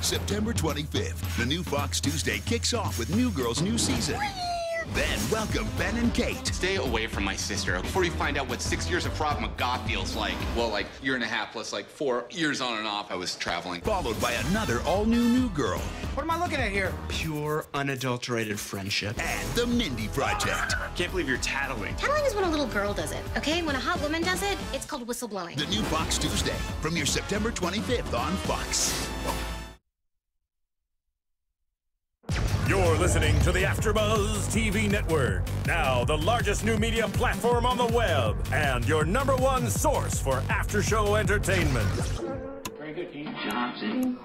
September 25th, the new Fox Tuesday kicks off with New Girl's new season. Then welcome Ben and Kate. Stay away from my sister before you find out what 6 years of Krav Maga feels like. Well, like year and a half plus like 4 years on and off I was traveling. Followed by another all-new New Girl. What am I looking at here? Pure, unadulterated friendship. And the Mindy Project. Can't believe you're tattling. Tattling is when a little girl does it, okay? When a hot woman does it, it's called whistleblowing. The new Fox Tuesday, premieres September 25th on Fox. You're listening to the AfterBuzz TV Network, now the largest new media platform on the web, and your #1 source for after-show entertainment. Very good, Dean Johnson.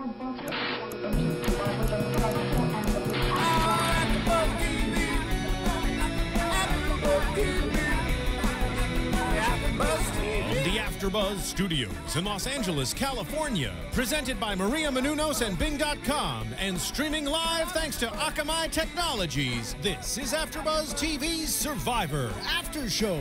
The AfterBuzz Studios in Los Angeles, California. Presented by Maria Menounos and Bing.com and streaming live thanks to Akamai Technologies. This is AfterBuzz TV's Survivor After Show.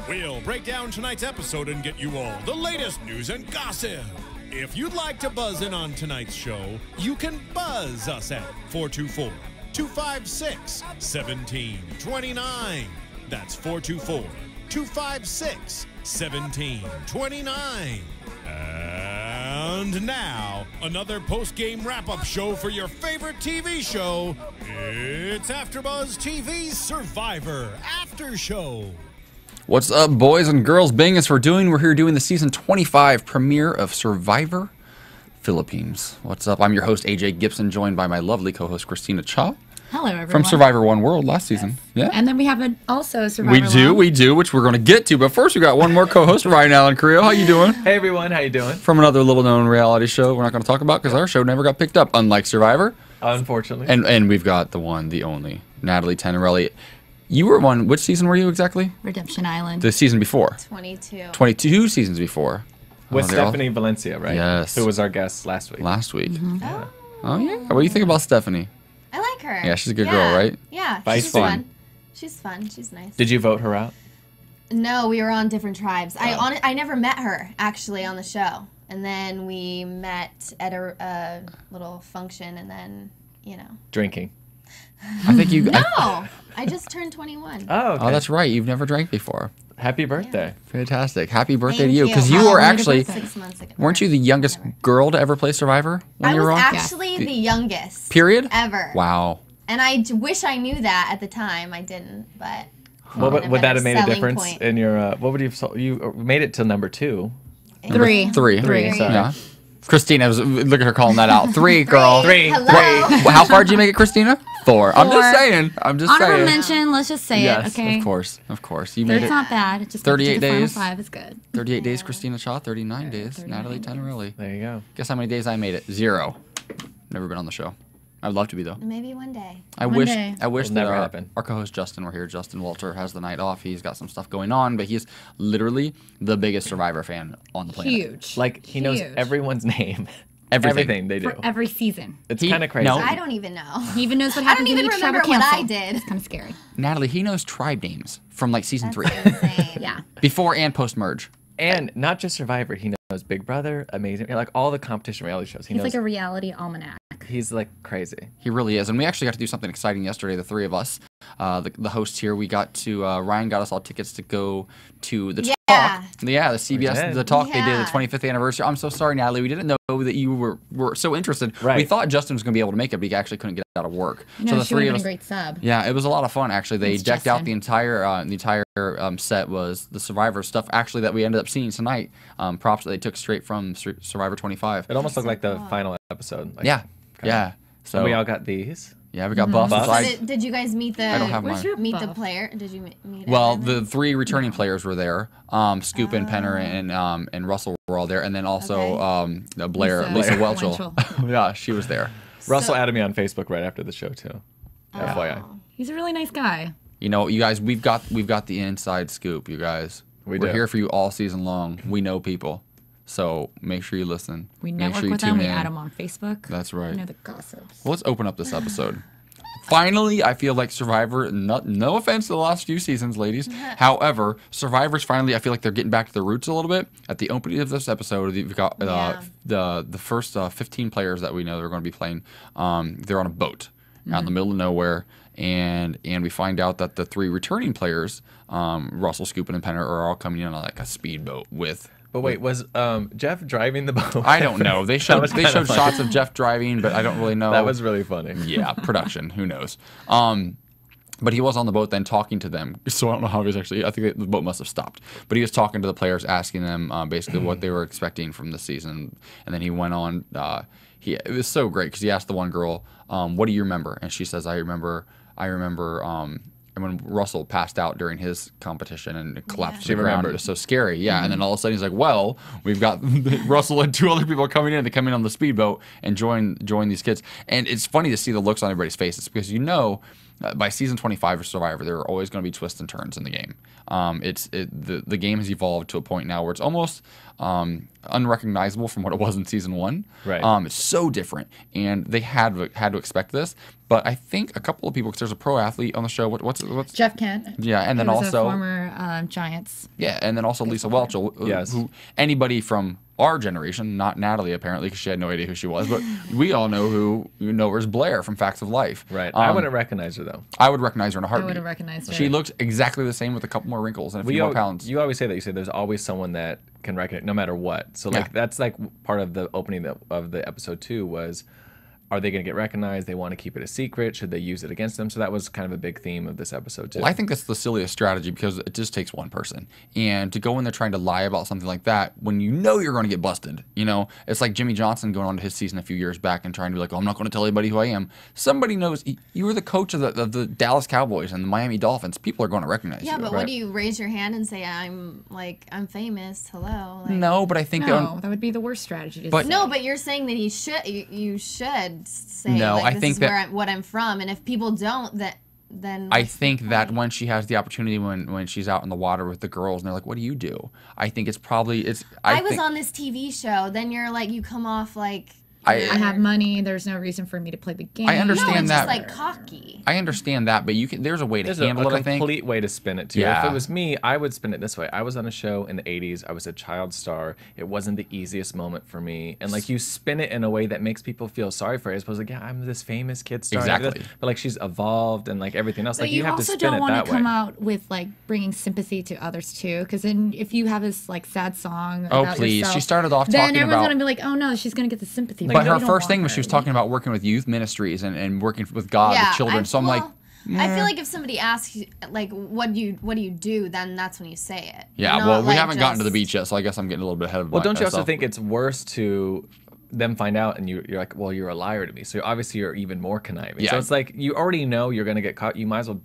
We'll break down tonight's episode and get you all the latest news and gossip. If you'd like to buzz in on tonight's show, you can buzz us at 424-256-1729. That's 424-256-1729. And now, another post-game wrap-up show for your favorite TV show. It's AfterBuzz TV's Survivor After Show. What's up, boys and girls? Bing is for doing. We're here doing the season 25 premiere of Survivor Philippines. What's up? I'm your host, AJ Gibson, joined by my lovely co-host, Christina Cha. Hello, everyone. From Survivor One World last season. Yeah. And then we have also Survivor We do, which we're going to get to. But first, we got one more co-host, Ryan Allen Carrillo. How you doing? Hey, everyone. How you doing? From another little-known reality show we're not going to talk about because our show never got picked up, unlike Survivor. Unfortunately. And we've got the one, the only, Natalie Tenerelli. You were on, which season were you exactly? Redemption Island. The season before. 22. 22 seasons before. With Stephanie Valencia, right? Yes. Who was our guest last week. Last week. Mm-hmm. Yeah. Oh, yeah. What do you think about Stephanie? I like her. Yeah, she's a good girl, right? Yeah, She's fun. She's fun. She's nice. Did you vote her out? No, we were on different tribes. I never met her, actually, on the show. And then we met at a little function and then, you know. Drinking. I think you... No! I just turned 21. Oh, okay. Oh, that's right. You've never drank before. Happy birthday. Yeah. Fantastic. Happy birthday Thank to you. Because you Oh, were actually... 6 months ago. Weren't you the youngest girl to ever play Survivor when I you were was on? actually the youngest. Period? Ever. Wow. And I wish I knew that at the time. I didn't, but... What would that have made a selling difference point. in your... what would you made it to number 2. Three. Three. Sorry. Yeah. Christina, look at her calling that out. 3, girl. Three. Hello. Well, how far did you make it, Christina? 4. I'm just saying. Honorable mention, let's just say Yes, it, okay? Of course. You made It's it. not bad. It's just 38 the final days. 5 is good. 38 days, Christina Cha. 39 days, 39 Natalie days. Tenerelli. There you go. Guess how many days I made it? 0. Never been on the show. I'd love to be, though. Maybe one day. I One wish day. that It'll never our happen. co-host Justin were here. Justin Walter has the night off. He's got some stuff going on, but he's literally the biggest Survivor fan on the planet. Huge. Like, he knows Huge. everyone's name. Everything. they do. For every season. It's kind of crazy. No. I don't even know. He even knows what I don't happens in even each remember tribal what I council. did. It's kind of scary. Natalie, he knows tribe names from like season 3. Insane. Yeah. Before and post-merge. And not just Survivor. He knows Big Brother, Amazing. Like, all the competition reality shows. He He's knows. like a reality almanac. He's, like, crazy. He really is. And we actually got to do something exciting yesterday, the 3 of us. The hosts here, we got to, Ryan got us all tickets to go to the talk. Yeah, the CBS, the talk they did, the 25th anniversary. I'm so sorry, Natalie. We didn't know that you were so interested. Right. We thought Justin was going to be able to make it, but he actually couldn't get out of work. No, so the she 3 would of have us. been a great sub. Yeah, it was a lot of fun, actually. They It's decked out Justin. the entire set was the Survivor stuff, actually, that we ended up seeing tonight. Props that they took straight from Survivor 25. It almost looked like the final episode. Like, Yeah, yeah. So And we all got these. Yeah, we got buffs. Buffs. So So did you guys meet the? I don't have mine. Meet the player? Did you meet? Well, everyone? the 3 returning players were there. Scoop and Penner and Russell were all there, and then also Blair, Lisa Welchel. Yeah, she was there. Russell added me on Facebook right after the show too. FYI. He's a really nice guy. You know, you guys, we've got the inside scoop. You guys, we're do. here for you all season long. We know people, so make sure you listen. We make network sure you with them. tune We in. add them on Facebook. That's right. We know the gossips. Well, let's open up this episode. finally, I feel like Survivor, no offense to the last few seasons, ladies. However, Survivor's finally, I feel like they're getting back to their roots a little bit. At the opening of this episode, we've got the first 15 players that we know that are going to be playing. They're on a boat out in the middle of nowhere. And we find out that the 3 returning players, Russell, Scoopin, and Penner, are all coming in on like a speedboat with. But wait, was Jeff driving the boat? I don't know. They showed shots of Jeff driving, but I don't really know. That was really funny. Yeah, production. Who knows? But he was on the boat then talking to them. So I don't know how he was actually. I think the boat must have stopped. But he was talking to the players, asking them basically what they were expecting from the season. And then he went on. It was so great because he asked the one girl, "What do you remember?" And she says, "I remember when Russell passed out during his competition and collapsed to the ground. It was so scary." Yeah, and then all of a sudden he's like, "Well, we've got Russell and 2 other people coming in. They come in on the speedboat and join these kids." And it's funny to see the looks on everybody's faces because by season 25 of Survivor, there are always going to be twists and turns in the game. The game has evolved to a point now where it's almost unrecognizable from what it was in season 1. Right. It's so different, and they had to expect this. But I think a couple of people, because there's a pro athlete on the show. What's Jeff Kent? Yeah, and then He was also a former Giants. Yeah, and then also Lisa Welch, who anybody from our generation, not Natalie apparently, because she had no idea who she was, but we all know her as Blair from Facts of Life. Right. I wouldn't recognize her though. I would recognize her in a heartbeat. I would have recognized her. She looks exactly the same with a couple more wrinkles and a few more pounds. You always say that. You say there's always someone that can recognize no matter what. So that's like part of the opening of the episode 2 was, are they going to get recognized? They want to keep it a secret. Should they use it against them? So that was kind of a big theme of this episode too. Well, I think that's the silliest strategy because it just takes one person. And to go in there trying to lie about something like that when you know you're going to get busted, it's like Jimmy Johnson going on to his season a few years back and trying to be like, "Oh, I'm not going to tell anybody who I am." Somebody knows you were the coach of the Dallas Cowboys and the Miami Dolphins. People are going to recognize you. Yeah, but what do you raise your hand and say, I'm famous? Hello. No, but I think that would be the worst strategy. But you're saying that you should say. No, I this think is what I'm from, and if people don't, then I think that when she has the opportunity, when she's out in the water with the girls, and they're like, "What do you do?" I think it's probably I was on this TV show. Then you're like, you come off like I have money. There's no reason for me to play the game. I understand that. It's just like cocky. I understand that, but there's a way to handle it. There's a complete way to spin it too. Yeah. If it was me, I would spin it this way. I was on a show in the 80s. I was a child star. It wasn't the easiest moment for me. And like you spin it in a way that makes people feel sorry for it. As opposed to like, I'm this famous kid star. Exactly. But like she's evolved and like everything else. But like you have to spin it that way. You also don't want to come out with like bringing sympathy to others too, because then if you have this like sad song about yourself, she started off then talking about. Then everyone's gonna be like, "Oh no, she's gonna get the sympathy." But her first thing was she was talking about working with youth ministries and working with God, with children. So I'm like, I feel like if somebody asks you, like, what do you do, then that's when you say it. Yeah, well, we haven't gotten to the beach yet, so I guess I'm getting a little bit ahead of myself. Well, don't you also think it's worse to them find out and you're like, well, you're a liar to me. So obviously you're even more conniving. Yeah. So it's like you already know you're gonna get caught. You might as well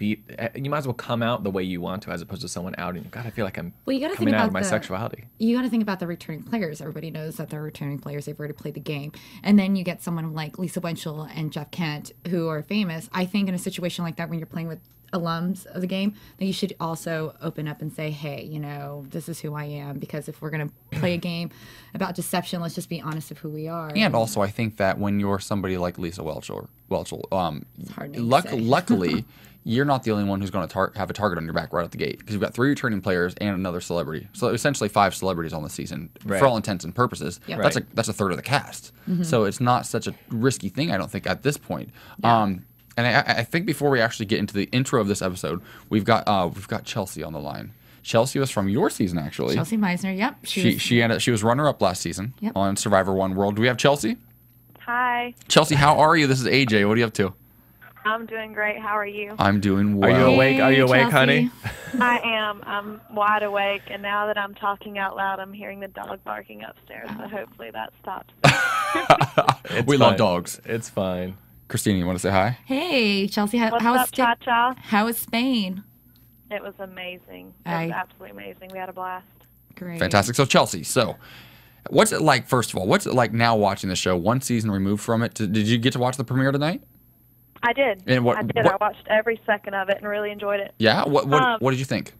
come out the way you want to, as opposed to someone outing you. God, I feel like I'm coming out of my sexuality. You got to think about the returning players. Everybody knows that they're returning players. They've already played the game. And then you get someone like Lisa Wenchel and Jeff Kent who are famous. I think in a situation like that, when you're playing with alums of the game, that you should also open up and say, hey, this is who I am, because if we're going to play a game about deception, let's just be honest of who we are. And also, I think that when you're somebody like Lisa Welchel, luckily, you're not the only one who's going to have a target on your back right out the gate, because you've got 3 returning players and another celebrity. So essentially 5 celebrities on the season, for all intents and purposes. Yep. That's a third of the cast. Mm-hmm. So it's not such a risky thing, I don't think, at this point. Yeah. And I think before we actually get into the intro of this episode, we've got Chelsea on the line. Chelsea was from your season, actually. Chelsea Meissner, yep. She was runner-up last season on Survivor One World. Do we have Chelsea? Hi. Chelsea, how are you? This is AJ. What are you up to? I'm doing great. How are you? I'm doing well. Are you awake? Are you awake, honey? I am. I'm wide awake, and now that I'm talking out loud, I'm hearing the dog barking upstairs, so hopefully that stops. We love dogs. It's fine. Christina, you want to say hi? Hey, Chelsea. What's up, Cha-Cha? How was Spain? It was amazing. It was absolutely amazing. We had a blast. Great. Fantastic. So, Chelsea, what's it like, first of all, what's it like now watching the show, one season removed from it? Did you get to watch the premiere tonight? I did. And I did. I watched every second of it and really enjoyed it. Yeah? What did you think?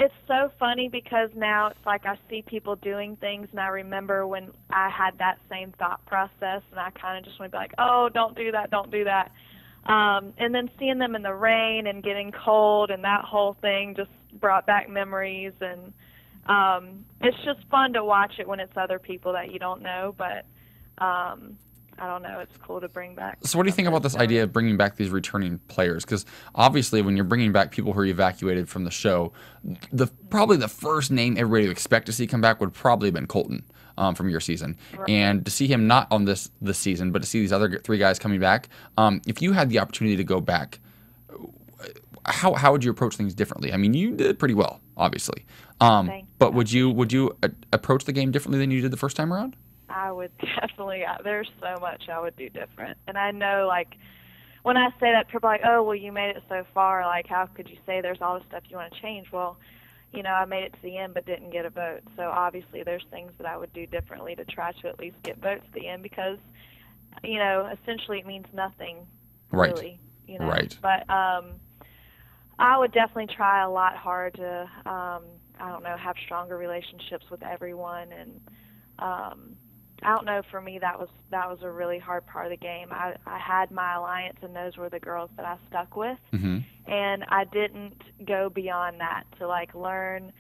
It's so funny because now it's like I see people doing things, and I remember when I had that same thought process, and I kind of just want to be like, oh, don't do that, don't do that. And then seeing them in the rain and getting cold and that whole thing just brought back memories. And it's just fun to watch it when it's other people that you don't know, but I don't know, it's cool to bring back. So what do you think about this idea of bringing back these returning players? Because obviously when you're bringing back people who are evacuated from the show, probably the first name everybody would expect to see come back would probably have been Colton from your season. Right. And to see him not on this season, but to see these other 3 guys coming back, if you had the opportunity to go back, how would you approach things differently? I mean, you did pretty well, obviously. But would you approach the game differently than you did the first time around? I would definitely. There's so much I would do different. And I know, like, when I say that, people are like, oh, well, you made it so far. Like, how could you say there's all this stuff you want to change? Well, you know, I made it to the end but didn't get a vote. So obviously there's things that I would do differently to try to at least get votes at the end because, you know, essentially it means nothing, really. You know? Right. But I would definitely try a lot hard to, I don't know, have stronger relationships with everyone. And I don't know, for me that was a really hard part of the game. I had my alliance, and those were the girls that I stuck with. Mm-hmm. And I didn't go beyond that to, like, learn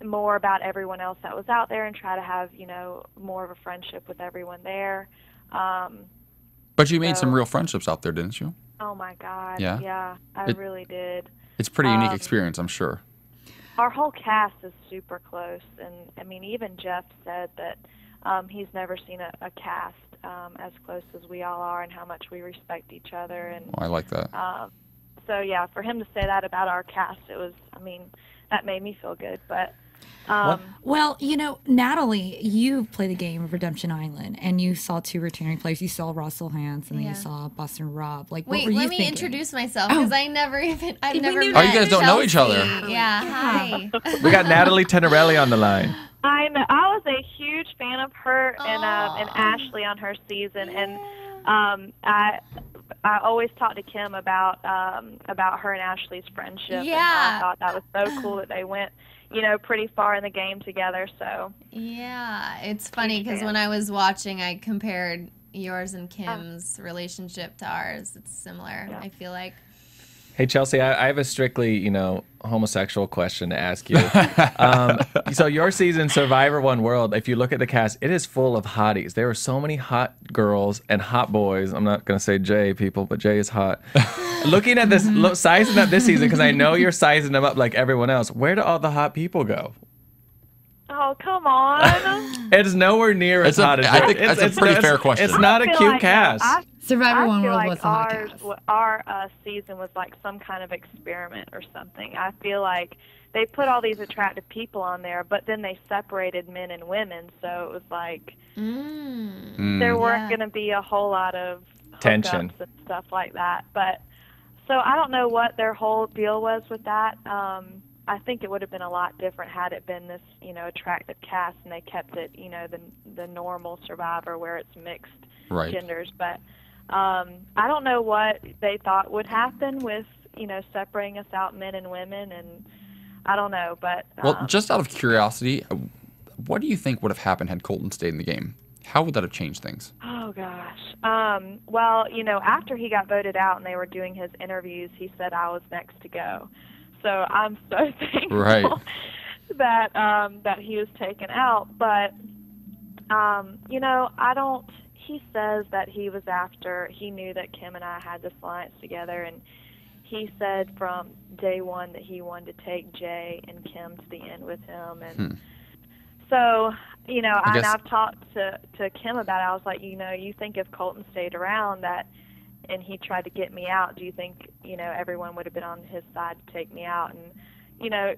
more about everyone else that was out there and try to have, you know, more of a friendship with everyone there. But you made some real friendships out there, didn't you? Oh, my God. Yeah, I really did. It's a pretty unique experience, I'm sure. Our whole cast is super close, and I mean, even Jeff said that he's never seen a cast as close as we all are, and how much we respect each other. And I like that. So yeah, for him to say that about our cast, it was, I mean, that made me feel good. But well, you know, Natalie, you played the game of Redemption Island, and you saw 2 returning players. You saw Russell Hance, and then you saw Boston Rob. Like, wait, what were you let me thinking? Introduce myself, because I've never met Oh, you guys don't know each other. Yeah, hi. We got Natalie Tenerelli on the line. I know. I was a huge fan of her and Ashley on her season, and I always talked to Kim about her and Ashley's friendship. Yeah. And how I thought that was so cool that they went, you know, pretty far in the game together. So yeah, it's funny because when I was watching, I compared yours and Kim's relationship to ours. It's similar. I feel like. Hey, Chelsea, I have a strictly, you know, homosexual question to ask you. So your season, Survivor One World, if you look at the cast, it is full of hotties. There are so many hot girls and hot boys. I'm not going to say Jay, people, but Jay is hot. Looking at this, sizing up this season, because I know you're sizing them up like everyone else, where do all the hot people go? Oh, come on. It's nowhere near as hot as I think that's a pretty fair question. It's not a cute cast. Survivor One World like was a hot cast. Our season was like some kind of experiment or something. I feel like they put all these attractive people on there, but then they separated men and women, so it was like there weren't going to be a whole lot of tension and stuff like that. But so I don't know what their whole deal was with that. I think it would have been a lot different had it been this, you know, attractive cast, and they kept it, you know, the normal Survivor where it's mixed genders. But I don't know what they thought would happen with, you know, separating us out, men and women, and I don't know. But well, just out of curiosity, what do you think would have happened had Colton stayed in the game? How would that have changed things? Oh gosh. Well, you know, after he got voted out and they were doing his interviews, he said I was next to go. So I'm so thankful that that he was taken out. But you know, he says that he knew that Kim and I had this alliance together, and he said from day one that he wanted to take Jay and Kim to the end with him. And so, you know, I've talked to Kim about it. I was like, you know, you think if Colton stayed around and he tried to get me out, do you think, you know, everyone would have been on his side to take me out? And, you know,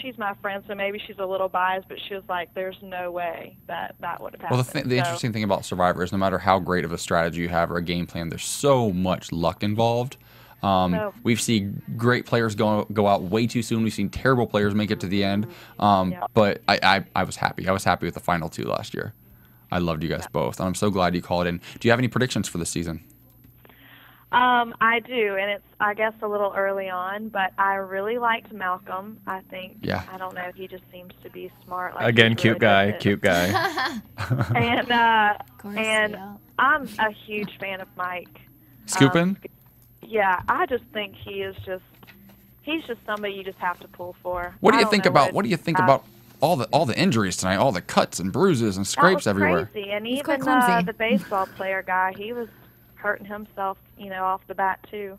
she's my friend, so maybe she's a little biased, but she was like, there's no way that would have happened. Well, the interesting thing about Survivor is no matter how great of a strategy you have or a game plan, there's so much luck involved. We've seen great players go out way too soon. We've seen terrible players make it to the end. But I was happy. I was happy with the final 2 last year. I loved you guys both, and I'm so glad you called in. Do you have any predictions for this season? I do, and it's, I guess, a little early on, but I really liked Malcolm. I think, I don't know, he just seems to be smart. Like, again, cute guy. And I'm a huge fan of Mike. Scooping? Yeah, I just think he's just somebody you just have to pull for. What do you think about all the injuries tonight, all the cuts and bruises and scrapes everywhere? Crazy. And even the baseball player guy, he was hurting himself, off the bat too.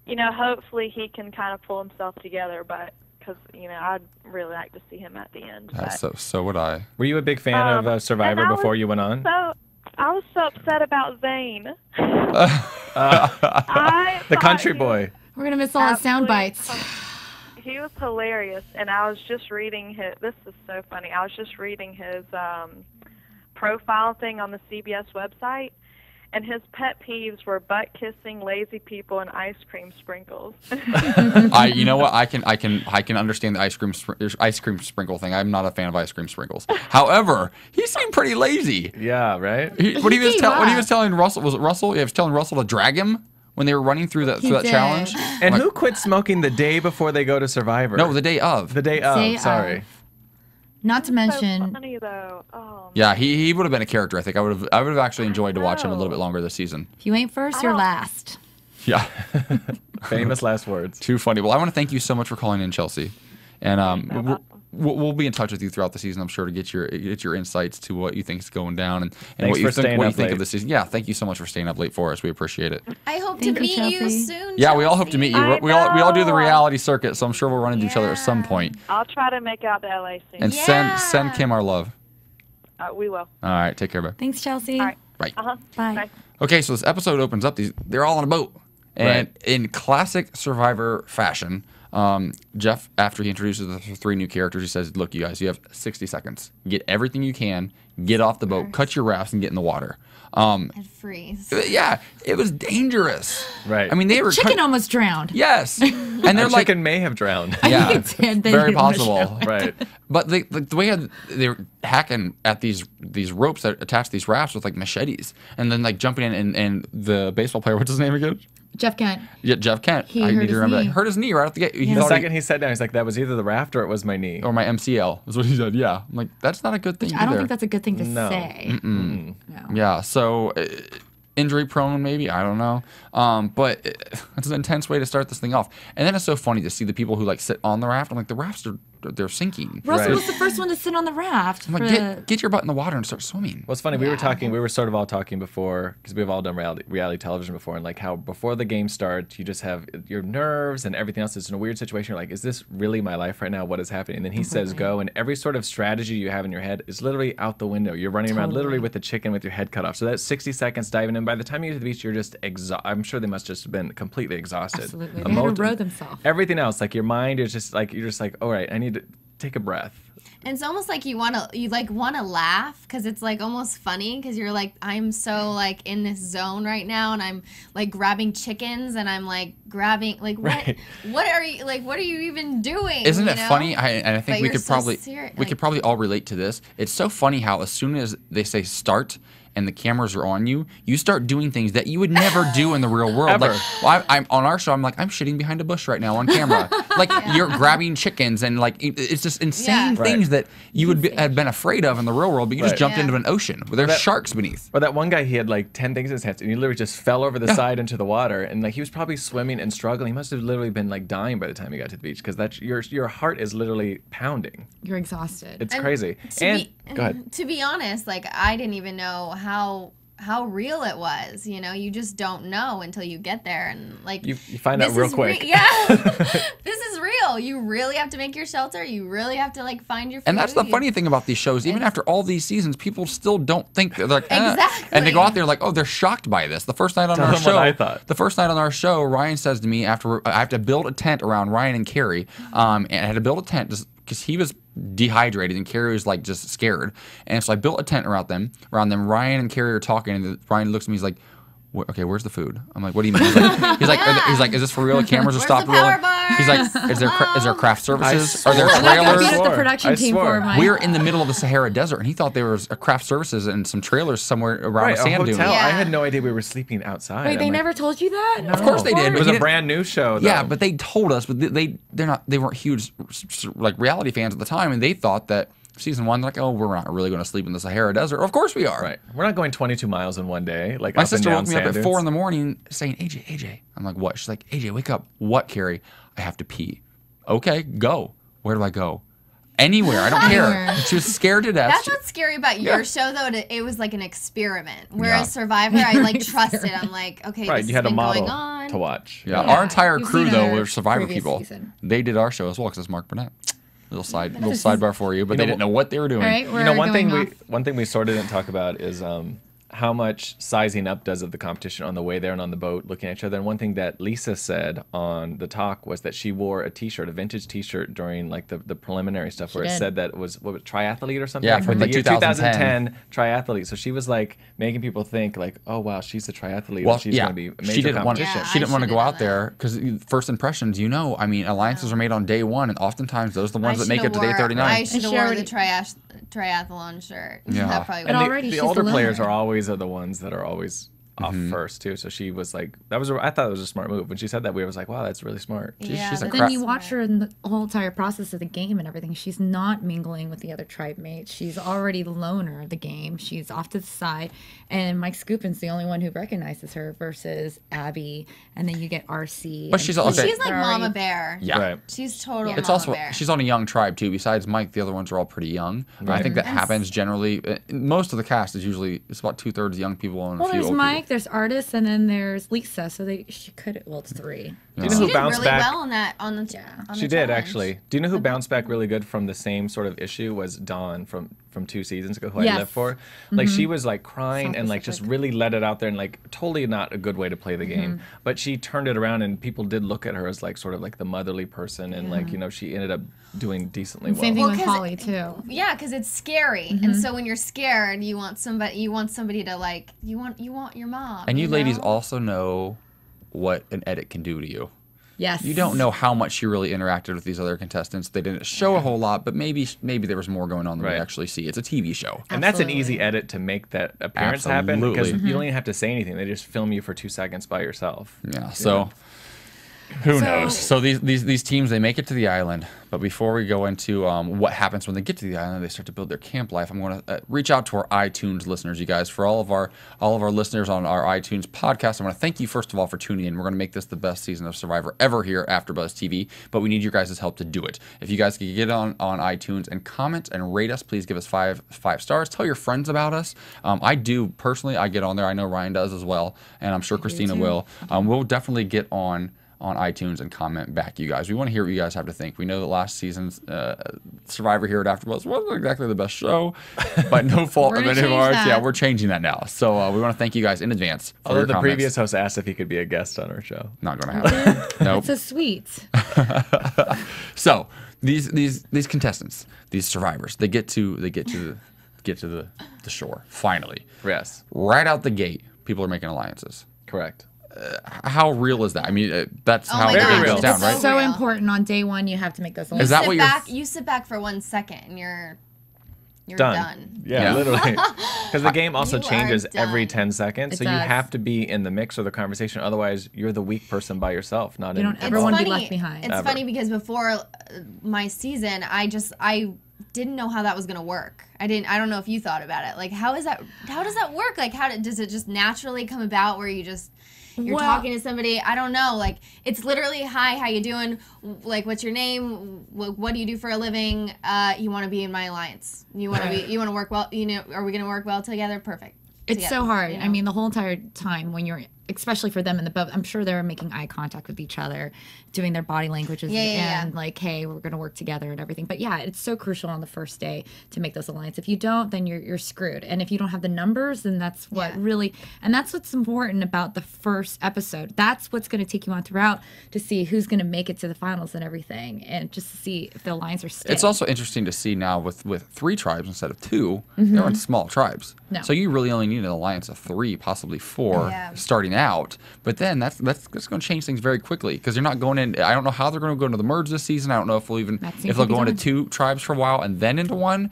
Hopefully he can kind of pull himself together, but because I'd really like to see him at the end. So would I. Were you a big fan of Survivor before you went on? I was so upset about Zane. The country boy. We're gonna miss all his sound bites. He was hilarious, and I was just reading his. This is so funny. I was just reading his profile thing on the CBS website, and his pet peeves were butt kissing, lazy people, and ice cream sprinkles. You know what? I can understand the ice cream sprinkle thing. I'm not a fan of ice cream sprinkles. However, he seemed pretty lazy. Yeah, right. When he was telling Russell, was it Russell? Yeah, he was telling Russell to drag him when they were running through that challenge. And who quit smoking the day before they go to Survivor? No, the day of. The day of. Sorry. Not to mention. So funny, though. Oh, yeah, he would have been a character. I think I would have actually enjoyed to watch him a little bit longer this season. If you ain't first, you're last. Yeah. Famous last words. Too funny. Well, I want to thank you so much for calling in, Chelsea, and we'll be in touch with you throughout the season. I'm sure to get your insights to what you think is going down and what you think of the season. Yeah, thank you so much for staying up late for us. We appreciate it. I hope to meet you soon. Yeah, we all hope to meet you. We all do the reality circuit, so I'm sure we'll run into each other at some point. I'll try to make out to LA soon. And send Kim our love. We will. All right, take care, babe. Thanks, Chelsea. All right. Bye. Bye. Okay, so this episode opens up. They're all on a boat, and in classic Survivor fashion, Jeff, after he introduces the 3 new characters, he says, "Look, you guys, you have 60 seconds. Get everything you can. Get off the boat. Cut your rafts and get in the water." I'd freeze. Yeah, it was dangerous. Right. I mean, they were chicken almost drowned. Yes, and they're like, chicken may have drowned. Yeah, I think it did. very possible. Right. But the way they were hacking at these ropes that attach these rafts with like machetes, and then like jumping in, and the baseball player, what's his name again? Jeff Kent. Yeah, Jeff Kent. I need to remember that. Hurt his knee right off the gate. The second he sat down, he's like, "That was either the raft or it was my knee, or my MCL." Is what he said. Yeah, I'm like, that's not a good thing. I don't think that's a good thing to say. No. Yeah. So injury prone, maybe, I don't know. But it's an intense way to start this thing off. And then it's so funny to see the people who like sit on the raft. I'm like, the rafts they're sinking. Russell was the first one to sit on the raft. I'm like, get your butt in the water and start swimming. Well, it's funny. We were sort of all talking before, because we've all done reality television before, and like how before the game starts, you just have your nerves and everything else. It's in a weird situation. You're like, is this really my life right now? What is happening? And then he says go, and every sort of strategy you have in your head is literally out the window. You're running around literally with the chicken with your head cut off. So that's 60 seconds diving in. By the time you get to the beach, you're just exhausted. I'm sure they must just have been completely exhausted. Absolutely. They had to row themselves. Everything else, like your mind is just like, you're just like, all right, I need to take a breath. And it's almost like you want to laugh, because it's like almost funny, because you're like, I'm so like in this zone right now, and I'm like grabbing chickens, and I'm like grabbing like what are you even doing? Isn't it funny? I think we could probably all relate to this. It's so funny how as soon as they say start and the cameras are on you, you start doing things that you would never do in the real world. Ever. Like, I'm on our show, I'm like, I'm shitting behind a bush right now on camera. Like, you're grabbing chickens, and like, it's just insane things that you would have been afraid of in the real world, but you just jumped into an ocean where there's sharks beneath. Or that one guy, he had like 10 things in his hands, and he literally just fell over the side into the water, and like he was probably swimming and struggling. He must have literally been like dying by the time he got to the beach, because that's your heart is literally pounding. You're exhausted. It's crazy. And go ahead. To be honest, like I didn't even know how real it was. You just don't know until you get there, and like you find out real quick. This is real. You really have to make your shelter. You really have to like find your food. And that's the funny thing about these shows. Even after all these seasons, people still don't think they're like exactly. And they go out there like, oh, they're shocked by this. The first night on our show, the first night on our show, Ryan says to me, after I have to build a tent around Ryan and Carrie, and I had to build a tent just because he was dehydrated and Carrie was like just scared, and so I built a tent around them. Ryan and Carrie are talking, and Ryan looks at me, he's like, okay, where's the food? I'm like, what do you mean? He's like, is this for real? The cameras will stop rolling. He's like, is there craft services? Are there trailers? The production team for we're in the middle of the Sahara Desert, and he thought there was a craft services and some trailers somewhere around a sand dune. I had no idea we were sleeping outside. Wait, they never told you that? No. Of course they did. It was a brand new show, though. Yeah, but they told us, but they weren't huge like reality fans at the time, and they thought that season 1, they're like, oh, we're not really going to sleep in the Sahara Desert. Of course we are. Right. We're not going 22 miles in one day. Like my sister woke me up at 4 in the morning saying, AJ. I'm like, what? She's like, AJ, wake up. What, Carrie? I have to pee. Okay, go. Where do I go? Anywhere. I don't care. She was scared to death. That's what's scary about your show, though. It was like an experiment. Whereas Survivor, I like trusted. I'm like, okay, this you had has a been model going on. to watch. Yeah, our entire You've crew seen though our were Survivor previous people. season. They did our show as well because it's Mark Burnett. Little sidebar for you, but they didn't know what they were doing. All right, You know, one thing we sort of didn't talk about is how much sizing up does of the competition on the way there and on the boat looking at each other. And one thing that Lisa said on the talk was that she wore a t-shirt, a vintage t-shirt during like the preliminary stuff where it said that it was triathlete or something. Yeah, like from the like year 2010 triathlete. So she was like making people think like, oh wow, she's a triathlete. Well, and she's going to be a major she didn't want competition. she didn't want to go out there because first impressions, I mean, alliances are made on day 1, and oftentimes those are the ones that make it to day 39. I should have worn the triathlon shirt. Yeah. That probably But already the she's older the players winner. are always the ones that are always off first too. So she was like, I thought it was a smart move. When she said that, we was like, wow, that's really smart. She's a But then you watch her in the whole entire process of the game and everything. She's not mingling with the other tribe mates. She's already the loner of the game. She's off to the side. And Mike Scoopin's the only one who recognizes her versus Abby. And then you get RC. But she's okay. She's like Mama Bear. Yeah. Right. She's total It's Mama also Bear. she's on a young tribe too. Besides Mike, the other ones are all pretty young. I think that happens generally. Most of the cast is usually it's about 2/3 young people and a few there's old Mike, people. there's artists, and then there's Lisa. So she could. Well, it's 3. Do you know She who did bounced really back? well on the She did actually. Do you know who bounced back really good from the same sort of issue was Dawn from 2 seasons ago, who I lived for. Like she was like crying and like just really let it out there and like totally not a good way to play the game. But she turned it around and people did look at her as like sort of like the motherly person and like she ended up doing decently well. Same thing with Holly too. Yeah, because it's scary, and so when you're scared, you want somebody to like you want your mom. And you ladies also know what an edit can do to you. Yes. You don't know how much you really interacted with these other contestants. They didn't show a whole lot, but maybe there was more going on than we actually see. It's a TV show. And that's an easy edit to make that appearance happen because you don't even have to say anything. They just film you for 2 seconds by yourself. Yeah, so who knows? So these teams, they make it to the island, but before we go into what happens when they get to the island, they start to build their camp life. I'm going to reach out to our iTunes listeners, you guys. For all of our listeners on our iTunes podcast, I want to thank you first of all for tuning in. We're going to make this the best season of Survivor ever here at AfterBuzz TV, but we need your guys' help to do it. If you guys could get on iTunes and comment and rate us, please give us five stars. Tell your friends about us. I do personally. I get on there. I know Ryan does as well, and I'm sure Christina will. We'll definitely get on iTunes and comment back, you guys. We want to hear what you guys have to think. We know that last season's Survivor here at AfterBuzz wasn't exactly the best show, but no fault of any of ours. Yeah, we're changing that now. So we want to thank you guys in advance. Although the previous host asked if he could be a guest on our show. Not going to happen. Nope. It's so sweet. So these contestants, these survivors, they get to the shore finally. Yes. Right out the gate, people are making alliances. Correct. How real is that? I mean, that's how my it God, goes down, right? It's so important. On day 1, you have to make those. Is that what you sit back for 1 second and you're done. Yeah, literally. Because the game also You changes are done. every 10 seconds, so you have to be in the mix of the conversation. Otherwise, you're the weak person by yourself. You don't ever want to be left behind. It's funny because before my season, I didn't know how that was gonna work. I don't know if you thought about it. Like, how does that work? Like, does it just naturally come about where you're talking to somebody? I don't know. Like, it's literally, hi, how you doing? Like, what's your name? What do you do for a living? You want to be in my alliance? You want to work well? Are we gonna work well together? Perfect. It's so hard. I mean, the whole entire time when you're, especially for them in the boat, I'm sure they're making eye contact with each other, doing their body languages, and like, hey, we're going to work together and everything. But yeah, it's so crucial on the first day to make those alliances. If you don't, then you're screwed. And if you don't have the numbers, then that's what really, and that's what's important about the first episode. That's what's going to take you on throughout to see who's going to make it to the finals and everything, and just to see if the alliance are staying. It's also interesting to see now with 3 tribes instead of 2, they're in small tribes. No. So you really only need an alliance of 3, possibly 4 starting out. But then that's going to change things very quickly because you're not going in. I don't know how they're going to go into the merge this season. I don't know if they'll go into 2 tribes for a while and then into 1.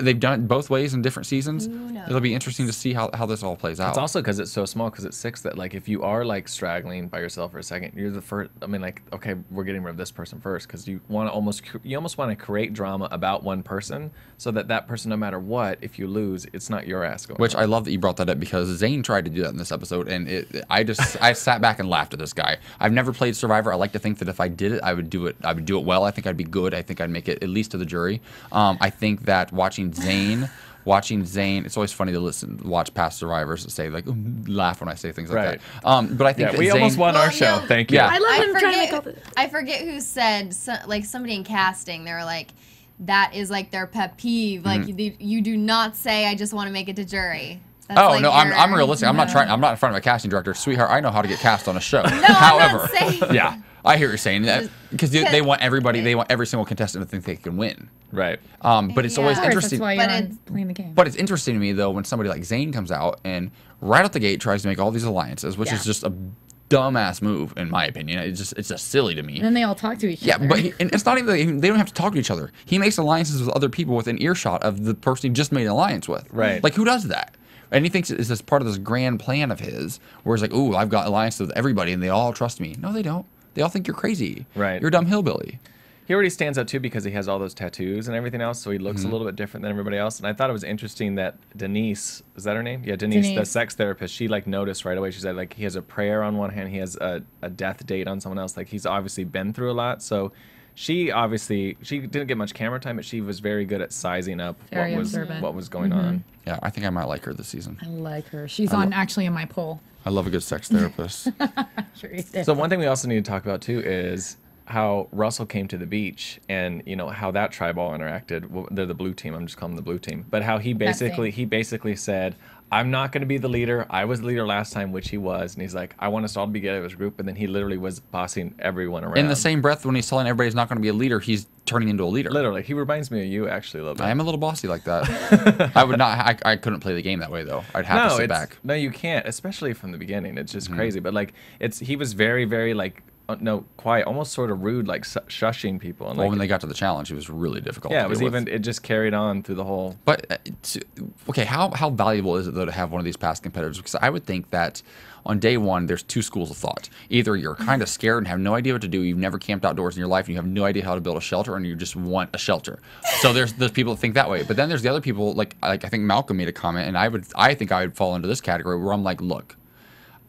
they've done it both ways in different seasons. It'll be interesting to see how this all plays out. It's also because it's so small, because it's 6, that like if you are like straggling by yourself for a second, you're the first. I mean, like, okay, we're getting rid of this person first, because you want to almost want to create drama about one person, so that that person, no matter what, if you lose, it's not your ass going. Which I love that you brought that up, because Zane tried to do that in this episode, and I sat back and laughed at this guy. I've never played Survivor. I like to think that if I did it, I would do it well. I think I'd be good. I think I'd make it at least to the jury. I think that watching Zane, it's always funny to watch past survivors and say, like, laugh when I say things like that. But I think that we almost won our show. Thank you. I love him trying to make all the... I forget who said, like, somebody in casting, they were like, that is like their pet peeve. Like, you do not say, I just want to make it to jury. That's like no, I'm realistic. I'm not in front of a casting director. Sweetheart, I know how to get cast on a show. However, yeah, I hear you're saying that, because they want every single contestant to think they can win. Right. But it's always interesting. That's why you're playing the game. But it's interesting to me, though, when somebody like Zane comes out and right out the gate tries to make all these alliances, which is just a dumbass move, in my opinion. It's just silly to me. And then they all talk to each other. Yeah, but and it's not even they don't have to talk to each other. He makes alliances with other people within earshot of the person he just made an alliance with. Right. Like, who does that? And he thinks it's this part of this grand plan of his, where it's like, ooh, I've got alliances with everybody, and they all trust me. No, they don't. They all think you're crazy. Right. You're a dumb hillbilly. He already stands out, too, because he has all those tattoos and everything else, so he looks a little bit different than everybody else. And I thought it was interesting that Denise, is that her name? Yeah, Denise, the sex therapist, she, like, noticed right away. She said, like, he has a prayer on one hand, he has a death date on someone else. Like, he's obviously been through a lot, so... She didn't get much camera time, but she was very good at sizing up what was going on. Yeah, I think I might like her this season. I like her. She's actually in my poll. I love a good sex therapist. Sure you did. So one thing we also need to talk about too is how Russell came to the beach, and how that tribe all interacted. Well, they're the blue team. I'm just calling them the blue team. But how he basically said, I'm not going to be the leader. I was the leader last time, which he was. And he's like, I want us all to be together as a group. And then he literally was bossing everyone around. In the same breath, when he's telling everybody he's not going to be a leader, he's turning into a leader. Literally. He reminds me of you, actually, a little bit. I am a little bossy like that. I would not. I couldn't play the game that way, though. I'd have to sit back. No, you can't, especially from the beginning. It's just crazy. But, like, he was very, very, like, quiet, almost sort of rude, like shushing people. And, when they got to the challenge, it was really difficult. Yeah, it just carried on through the whole. But okay, how valuable is it though to have one of these past competitors? Because I would think that on day one, there's two schools of thought. Either you're kind of scared and have no idea what to do, you've never camped outdoors in your life, and you have no idea how to build a shelter, and you just want a shelter. So there's people that think that way. But then there's the other people, like I think Malcolm made a comment, and I think I would fall into this category where I'm like, look,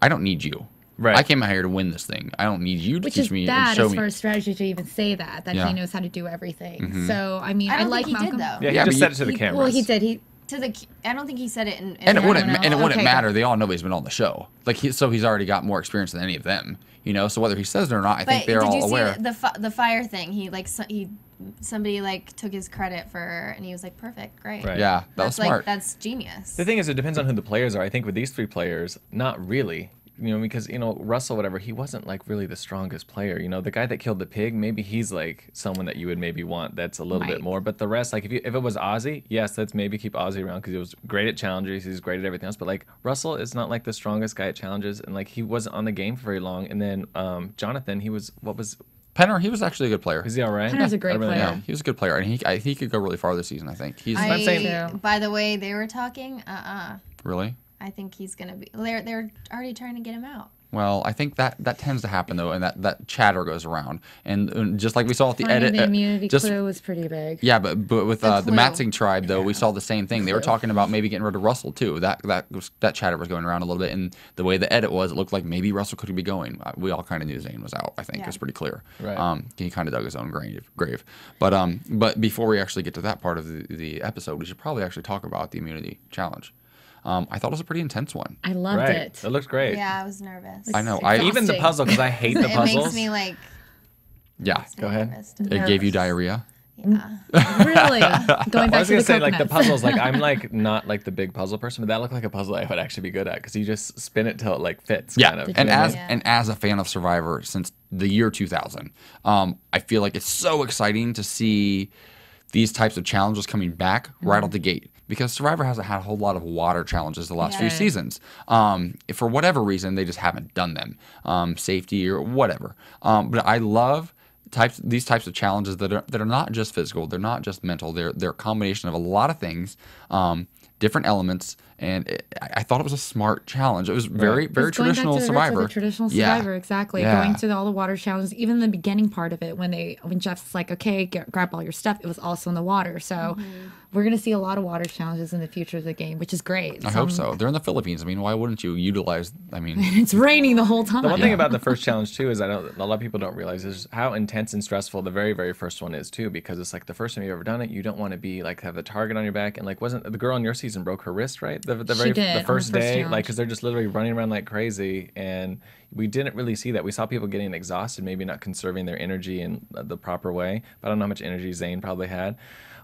I don't need you. Right. I came out here to win this thing. I don't need you to teach me and show me. Which is bad as far as strategy to even say that he knows how to do everything. So, I mean, I like Malcolm. Did, though. Yeah, he just said it to the cameras. Well, he did. I don't think he said it in and it wouldn't matter. They all know he's been on the show. Like so he's already got more experience than any of them. So whether he says it or not, I think they're all aware. Did you see the fire thing? Somebody like took his credit for, and he was like, perfect, great. Right. Yeah, that's smart. That's genius. The thing is, it depends on who the players are. I think with these 3 players, not really. Because, Russell, whatever, he wasn't, like, really the strongest player. The guy that killed the pig, maybe he's, like, someone that you would maybe want that's a little bit more. But the rest, like, if it was Ozzy, yes, let's maybe keep Ozzy around because he was great at challenges. He's great at everything else. But, like, Russell is not, like, the strongest guy at challenges. And, like, he wasn't on the game for very long. And then Jonathan, Penner, he was actually a good player. Is he all right? Penner's a great player. Yeah, he was a good player. And he could go really far this season, I think. By the way they were talking, Really? I think he's going to be... They're already trying to get him out. Well, I think that tends to happen, though, and that chatter goes around. And just like we saw at the edit... The immunity clue was pretty big. Yeah, but with the Matzing tribe, though, we saw the same thing. They were talking about maybe getting rid of Russell, too. That chatter was going around a little bit, and the way the edit was, it looked like maybe Russell could be going. We all kind of knew Zane was out, I think. It's pretty clear. Right. He kind of dug his own grave. But before we actually get to that part of the episode, we should probably actually talk about the immunity challenge. I thought it was a pretty intense one. I loved it. It looked great. Yeah, I was nervous. I know. Even the puzzle, because I hate the puzzles. It makes me like... Yeah. Go ahead. It gave you diarrhea? Yeah. Really? Going back I was to gonna the say, like, coconuts. the puzzles, like, I'm, like, not, like, the big puzzle person, but that looked like a puzzle I would actually be good at, because you just spin it till it, like, fits, kind of. And as a fan of Survivor since the year 2000, I feel like it's so exciting to see these types of challenges coming back right out the gate. Because Survivor hasn't had a whole lot of water challenges the last few seasons. For whatever reason, they just haven't done them. Safety or whatever. But I love these types of challenges that are not just physical, they're not just mental, they're a combination of a lot of things, different elements, and I thought it was a smart challenge. It was very traditional Survivor. Traditional Survivor, exactly. Yeah. Going to all the water challenges, even the beginning part of it, when Jeff's like, okay, grab all your stuff, it was also in the water. So we're gonna see a lot of water challenges in the future of the game, which is great. I hope so. They're in the Philippines. I mean, why wouldn't you utilize? I mean, it's raining the whole time. The one thing about the first challenge too is a lot of people don't realize is how intense and stressful the very first one is too, because it's like the first time you've ever done it. You don't want to be like have the target on your back, and like wasn't the girl in your season broke her wrist, right? The first day, challenge. like because they're just literally running around like crazy, and we didn't really see that. We saw people getting exhausted, maybe not conserving their energy in the proper way. But I don't know how much energy Zane probably had.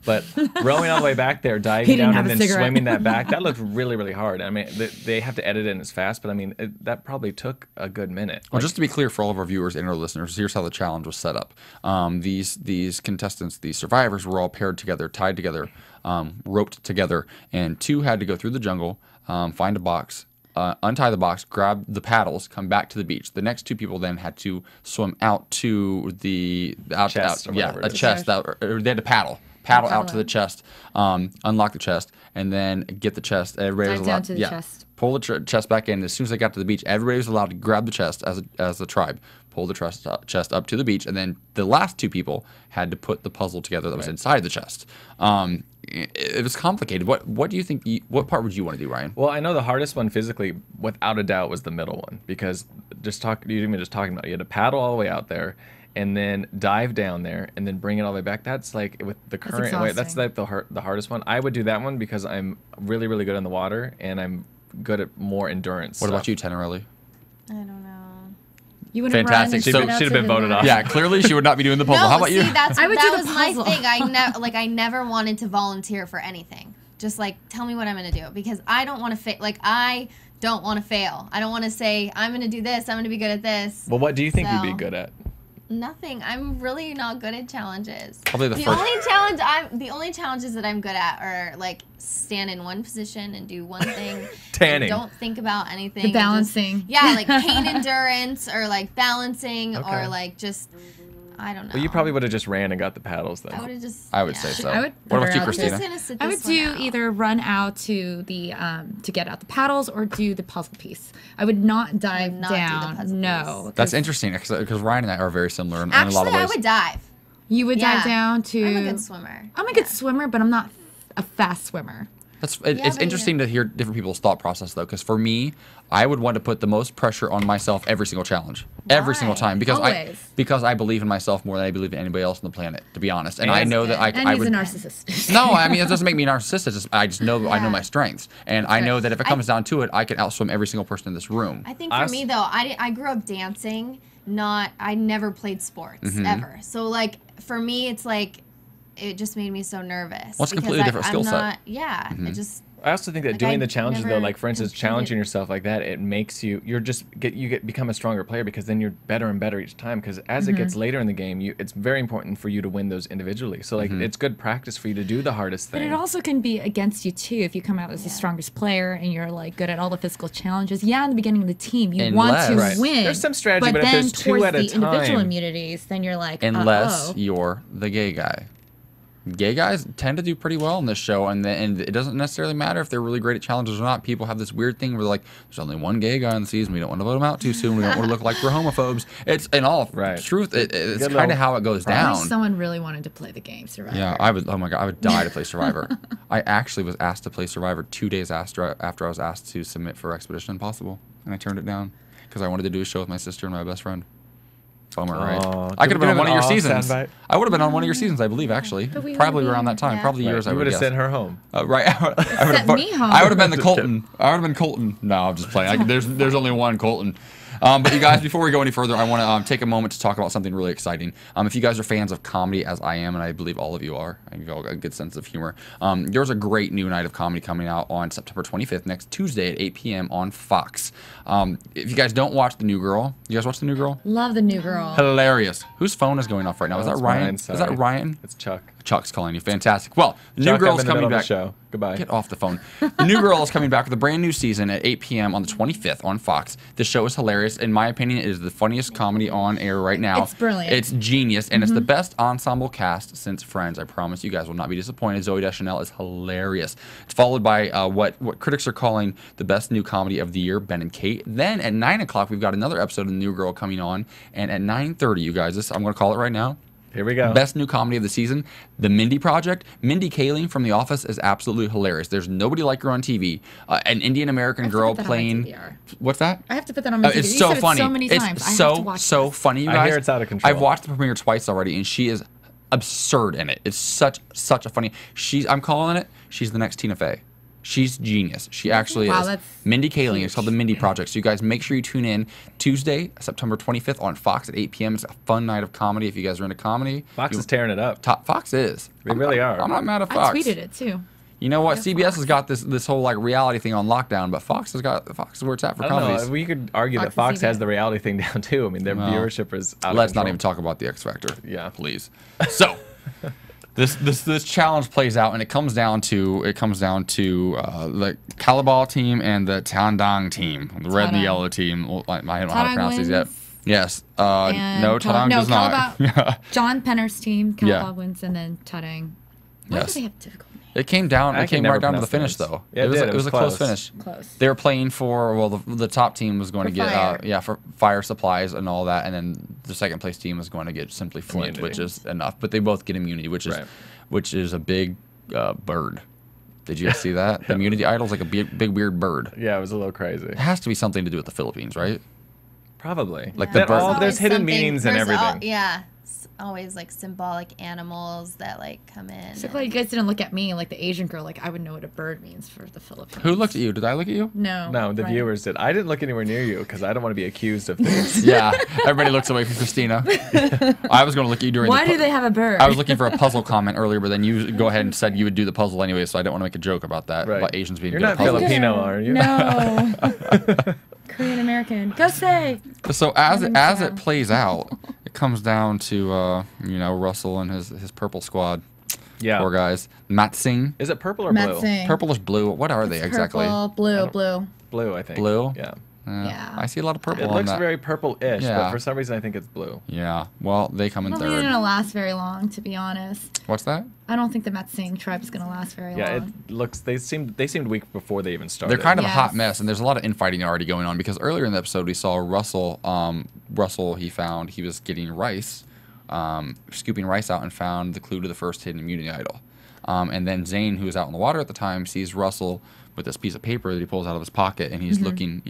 But rowing all the way back there, diving down and then swimming that back, that looked really hard. I mean, they have to edit it and it's fast, but I mean, that probably took a good minute. Well, just to be clear for all of our viewers and our listeners, here's how the challenge was set up. These contestants, these survivors, were all paired together, tied together, roped together, and two had to go through the jungle, find a box, untie the box, grab the paddles, come back to the beach. The next two people then had to swim out to the chest, or they had to paddle out to the chest, unlock the chest, and then get the chest. Everybody was allowed to the chest. Pull the chest back in. As soon as they got to the beach, everybody was allowed to grab the chest as a tribe, pull the chest up to the beach, and then the last two people had to put the puzzle together that was inside the chest. It was complicated. What do you think? What part would you want to do, Ryan? Well, I know the hardest one physically, without a doubt, was the middle one, because you talking about you had to paddle all the way out there, and then dive down there, and then bring it all the way back. That's like with the current way. That's like the hardest one. I would do that one because I'm really good in the water, and I'm good at more endurance. What about you, Tenerelli? I don't know. You would Fantastic. She'd have been voted off. Yeah, clearly she would not be doing the puzzle. No, How about you? That was my thing. I never wanted to volunteer for anything. Just like, tell me what I'm gonna do, because I don't want to fail. Like, I don't want to fail. I don't want to say I'm gonna do this. I'm gonna be good at this. Well, what do you think you'd be good at? Nothing. I'm really not good at challenges. Probably the only challenges that I'm good at are like stand in one position and do one thing. Tanning. Don't think about anything. The balancing. Like pain endurance, or like balancing, or like just I don't know. Well, you probably would have just ran and got the paddles then. I would have just. I would say so. I would what about you, Christina? I would do either run out to the to get out the paddles, or do the puzzle piece. I would not dive down. No. That's interesting because Ryan and I are very similar in a lot of ways. Actually, I would dive. You would dive down to. I'm a good swimmer. I'm a good swimmer, but I'm not a fast swimmer. It's interesting to hear different people's thought process, though, because for me, I would want to put the most pressure on myself every single challenge, every single time, because I believe in myself more than I believe in anybody else on the planet, to be honest. And I know that I would. He's a narcissist. No, I mean, it doesn't make me a narcissist. I just know I know my strengths, and I know that if it comes down to it, I can outswim every single person in this room. I think for me though, I grew up dancing. I never played sports ever. So like for me, it's like. It just made me so nervous. Well, it's a completely different skill set. Yeah, I also think that doing the challenges though, like for instance, challenging yourself like that, it makes you become a stronger player, because then you're better and better each time. Because as it gets later in the game, it's very important for you to win those individually. So like it's good practice for you to do the hardest thing. But it also can be against you too if you come out as the strongest player and you're like good at all the physical challenges. Yeah, in the beginning of the team, you want to win. There's some strategy, but if there's two at a time, individual immunities, then you're like, unless you're the gay guy. Gay guys tend to do pretty well in this show, and it doesn't necessarily matter if they're really great at challenges or not. People have this weird thing where they're like, there's only one gay guy in the season. We don't want to vote him out too soon. We don't want to look like we're homophobes. It's in all truth, it's kind of how it goes down. I wish someone really wanted to play the game Survivor. Yeah, I would. Oh my god, I would die to play Survivor. I actually was asked to play Survivor 2 days after I was asked to submit for Expedition Impossible, and I turned it down because I wanted to do a show with my sister and my best friend. Bummer, right? I could have been on one of your seasons. I would have been on one of your seasons, I believe, actually. Probably around that time. Probably years I would have sent her home. Right. I would have been the Colton. I would have been Colton. No, I'm just playing. There's only one Colton. But you guys, before we go any further, I want to take a moment to talk about something really exciting. If you guys are fans of comedy, as I am, and I believe all of you are, and you've all got a good sense of humor, there's a great new night of comedy coming out on September 25th, next Tuesday at 8 p.m. on Fox. If you guys don't watch The New Girl, you guys watch The New Girl? Love The New Girl. Hilarious. Whose phone is going off right now? Is that Ryan? Is that Ryan? It's Chuck. Chuck's calling you. Fantastic. Well, the new girl's coming back. Show. Goodbye. Get off the phone. The new girl is coming back with a brand new season at 8 p.m. on the 25th on Fox. The show is hilarious. In my opinion, it is the funniest comedy on air right now. It's brilliant. It's genius, and it's the best ensemble cast since Friends. I promise you guys will not be disappointed. Zooey Deschanel is hilarious. It's followed by what critics are calling the best new comedy of the year, Ben and Kate. Then at 9 o'clock, we've got another episode of The New Girl coming on, and at 9:30, you guys, I'm going to call it right now. Here we go. Best new comedy of the season, The Mindy Project. Mindy Kaling from The Office is absolutely hilarious. There's nobody like her on TV. An Indian American girl playing. What's that? I have to put that on my TV. It's so funny. So many times. It's so funny, you guys. I hear it's out of control. I've watched the premiere twice already, and she is absurd in it. It's such a funny. I'm calling it. She's the next Tina Fey. She's genius. She actually is. That's Mindy Kaling. It's called The Mindy Project. So you guys make sure you tune in Tuesday, September 25th on Fox at 8 p.m. It's a fun night of comedy if you guys are into comedy. Fox is tearing it up. Fox is. They really are. I'm not mad at Fox. I tweeted it too. You know what? CBS has got this whole like reality thing on lockdown, but Fox is where it's at for comedies. We could argue that Fox has the reality thing down too. I mean, their viewership is out of Let's control. not even talk about the X Factor. Yeah, please. So. This challenge plays out, and it comes down to the Calabal team and the Tandang team, the red and the yellow team. Well, I don't know how to pronounce these yet. Yes. No, Tandang does not. John Penner's team, Calabal wins, and then Tadang. Why do they have difficult names? It came right down to the finish, though. Yeah, it was a close finish. Close. They were playing for the top team was going to get for fire supplies and all that, and then the second place team was going to get simply Flint, which is enough. But they both get immunity, which is a big bird. Did you guys see that? The immunity idol's like a big weird bird. Yeah, it was a little crazy. It has to be something to do with the Philippines, right? Probably. Like the bird. There's hidden meanings in everything. Always like symbolic animals that like come in. So glad you guys didn't look at me like the Asian girl. Like I would know what a bird means for the Philippines. Who looked at you? Did I look at you? No. No, the viewers did. I didn't look anywhere near you because I don't want to be accused of things. Yeah, everybody looks away from Christina. I was going to look at you during. Why do they have a bird? I was looking for a puzzle comment earlier, but then you go ahead and said you would do the puzzle anyway, so I don't want to make a joke about that. About Asians being. You're not Filipino, are you? No. Korean American. Go say. So as it plays out, it comes down to Russell and his purple squad. Yeah. Poor guys. Matsing. Is it purple or blue? Purplish blue. What are they exactly? Purple, blue. Blue, I think. Blue? Yeah. Yeah. I see a lot of purple It on looks that. very purple-ish, but for some reason I think it's blue. Yeah. Well, they come in I don't third. think it's gonna last very long, to be honest. What's that? I don't think the Matsing tribe is gonna last very long. Yeah, it looks. They seemed weak before they even started. They're kind of a hot mess, and there's a lot of infighting already going on because earlier in the episode we saw Russell. He was getting rice, scooping rice out, and found the clue to the first hidden immunity idol. And then Zane, who was out in the water at the time, sees Russell with this piece of paper that he pulls out of his pocket, and he's looking,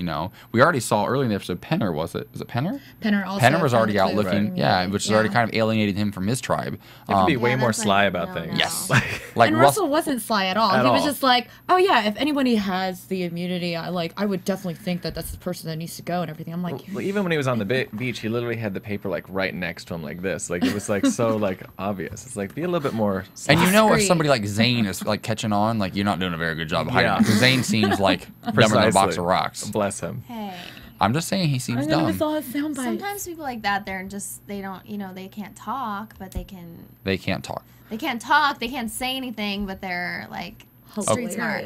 we already saw earlier in the episode, Penner, was it Penner? Penner also. Penner was already out looking, which has already kind of alienated him from his tribe. You have to be way more sly about things. Yes. And Russell wasn't sly at all. He was just like, oh yeah, if anybody has the immunity, I would definitely think that that's the person that needs to go and everything. I'm like, well, even when he was on the beach, he literally had the paper like right next to him like this. Like it was like so like obvious. It's like be a little bit more sly. And if somebody like Zane is like catching on, like you're not doing a very good job of hiding. Because Zane seems like dumber than a box of rocks. Bless him. Hey. I'm just saying he seems dumb. Sometimes people like that, they don't, they can't talk, but they can. They can't talk. They can't talk. They can't say anything, but they're like street smart.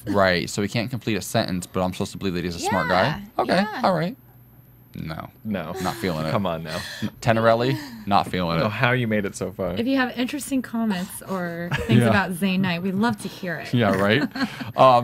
Right. So he can't complete a sentence, but I'm supposed to believe that he's a smart guy. Okay. Yeah. All right. No, not feeling it. Come on now. Tenerelli, not feeling it. I don't know how you made it so far. if you have interesting comments or things about Zane Knight, we'd love to hear it. Yeah, right.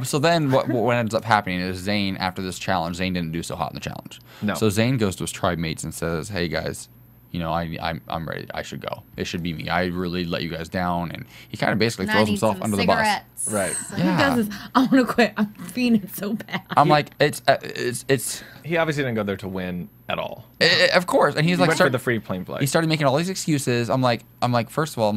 So then what ends up happening is Zane, after this challenge, Zane didn't do so hot in the challenge. No. So Zane goes to his tribe mates and says, hey guys, I'm ready. I should go. It should be me. I really let you guys down. And he kind of basically throws himself under the bus. Right. So he does this, I want to quit. I'm feeling so bad. I'm like, it's. He obviously didn't go there to win at all. Of course. And he's like, went for the free plane flight. He started making all these excuses. I'm like, first of all,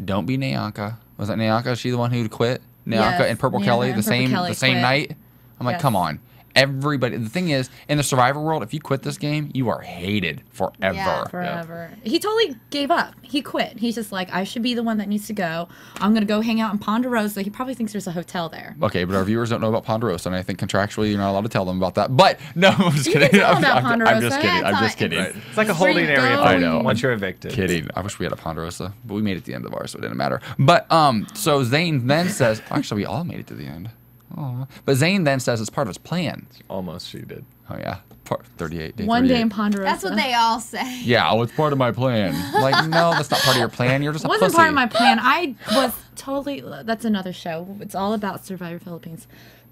don't be Nayanka. Was that Nayanka? Is she the one who quit? Nayanka and Purple Kelly the same night. I'm like, come on. everybody. The thing is, in the Survivor world, if you quit this game, you are hated forever. Yeah. Forever. Yeah. He totally gave up. He quit. He's just like, I should be the one that needs to go. I'm going to go hang out in Ponderosa. He probably thinks there's a hotel there. Okay, but our viewers don't know about Ponderosa, and I think contractually you're not allowed to tell them about that. But no, I'm just You kidding. can tell them about I'm Ponderosa. just kidding. Yeah, I'm just kidding. Right. It's like a holding area. I know. Once you're evicted. Kidding. I wish we had a Ponderosa, but we made it to the end of ours, so it didn't matter. But so Zane then says, actually, we all made it to the end. Aww. But Zane then says it's part of his plan. Almost she did. Oh yeah, part 38. Day One 38. day in Ponderosa. That's what they all say. Yeah, oh, it's part of my plan. Like, no, that's not part of your plan. You're just a It wasn't pussy. part of my plan. I was totally. That's another show. It's all about Survivor Philippines.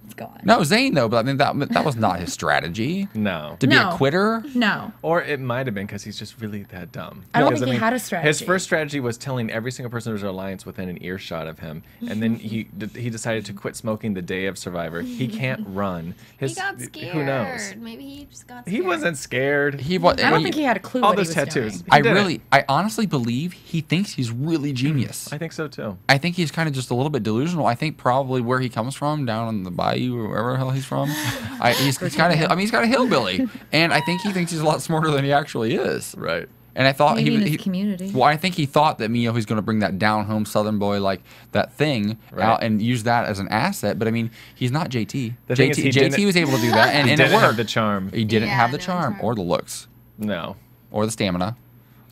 Let's go on. No, Zane though, but I mean that was not his strategy. No. To be a quitter? No. Or it might have been because he's just really that dumb. I don't Because, think he had a strategy. His first strategy was telling every single person in his alliance within an earshot of him, and then he decided to quit smoking the day of Survivor. He can't run. He got scared. Who knows? Maybe he just got scared. He wasn't scared. He was. I don't think he had a clue. All what those he was tattoos. doing. I honestly believe he thinks he's really genius. I think so too. I think he's kind of just a little bit delusional. I think probably where he comes from, down in the bayou or wherever the hell he's from, he's kind of. I mean, he's got a hillbilly, and I think he thinks he's a lot smarter than he actually is. Right. And I thought Maybe in his community. Well, I think he thought that he's going to bring that down home Southern boy like that thing out and use that as an asset. But I mean, he's not JT. The thing is, JT was able to do that, and he it didn't worked. have the charm. He didn't Yeah, have the no charm charm. or the looks No. or the stamina